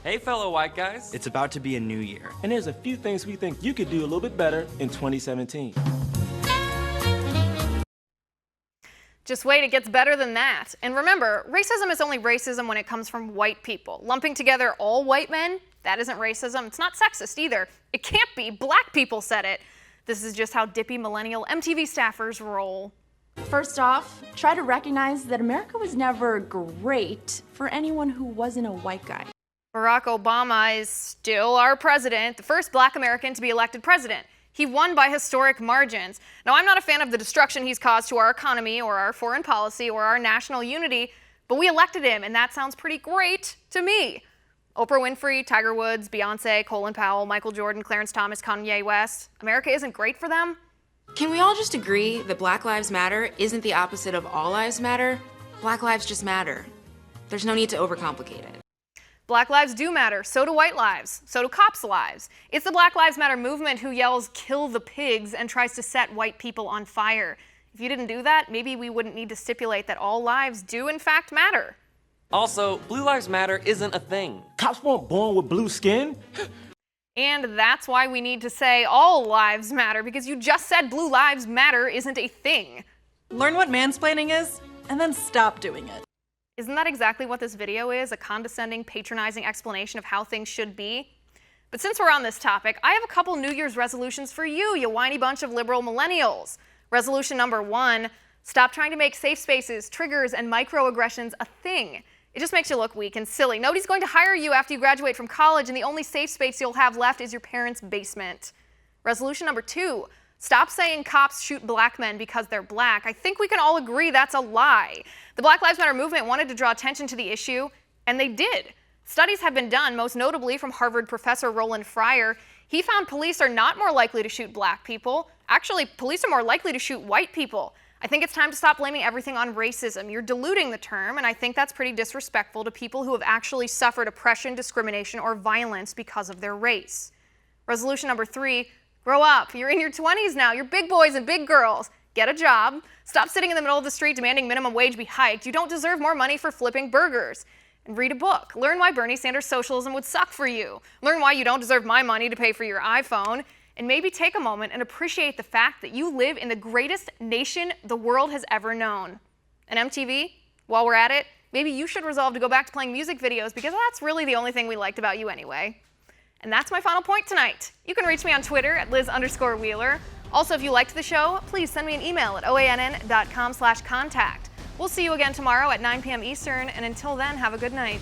Hey, fellow white guys. It's about to be a new year. And there's a few things we think you could do a little bit better in 2017. Just wait, it gets better than that. And remember, racism is only racism when it comes from white people. Lumping together all white men, that isn't racism. It's not sexist either. It can't be. Black people said it. This is just how dippy millennial MTV staffers roll. First off, try to recognize that America was never great for anyone who wasn't a white guy. Barack Obama is still our president, the first black American to be elected president. He won by historic margins. Now, I'm not a fan of the destruction he's caused to our economy or our foreign policy or our national unity, but we elected him, and that sounds pretty great to me. Oprah Winfrey, Tiger Woods, Beyonce, Colin Powell, Michael Jordan, Clarence Thomas, Kanye West. America isn't great for them? Can we all just agree that Black Lives Matter isn't the opposite of All Lives Matter? Black lives just matter. There's no need to overcomplicate it. Black lives do matter, so do white lives, so do cops' lives. It's the Black Lives Matter movement who yells, "Kill the pigs," and tries to set white people on fire. If you didn't do that, maybe we wouldn't need to stipulate that all lives do in fact matter. Also, Blue Lives Matter isn't a thing. Cops weren't born with blue skin. And that's why we need to say all lives matter, because you just said Blue Lives Matter isn't a thing. Learn what mansplaining is, and then stop doing it. Isn't that exactly what this video is? A condescending, patronizing explanation of how things should be? But since we're on this topic, I have a couple New Year's resolutions for you, you whiny bunch of liberal millennials. Resolution number 1, stop trying to make safe spaces, triggers, and microaggressions a thing. It just makes you look weak and silly. Nobody's going to hire you after you graduate from college, and the only safe space you'll have left is your parents' basement. Resolution number 2, stop saying cops shoot black men because they're black. I think we can all agree that's a lie. The Black Lives Matter movement wanted to draw attention to the issue, and they did. Studies have been done, most notably from Harvard professor Roland Fryer. He found police are not more likely to shoot black people. Actually, police are more likely to shoot white people. I think it's time to stop blaming everything on racism. You're diluting the term, and I think that's pretty disrespectful to people who have actually suffered oppression, discrimination, or violence because of their race. Resolution number 3, grow up. You're in your 20s now. You're big boys and big girls. Get a job. Stop sitting in the middle of the street demanding minimum wage be hiked. You don't deserve more money for flipping burgers. And read a book. Learn why Bernie Sanders' socialism would suck for you. Learn why you don't deserve my money to pay for your iPhone. And maybe take a moment and appreciate the fact that you live in the greatest nation the world has ever known. And MTV, while we're at it, maybe you should resolve to go back to playing music videos, because that's really the only thing we liked about you anyway. And that's my final point tonight. You can reach me on Twitter at Liz_Wheeler. Also, if you liked the show, please send me an email at oann.com/contact. We'll see you again tomorrow at 9 p.m. Eastern, and until then, have a good night.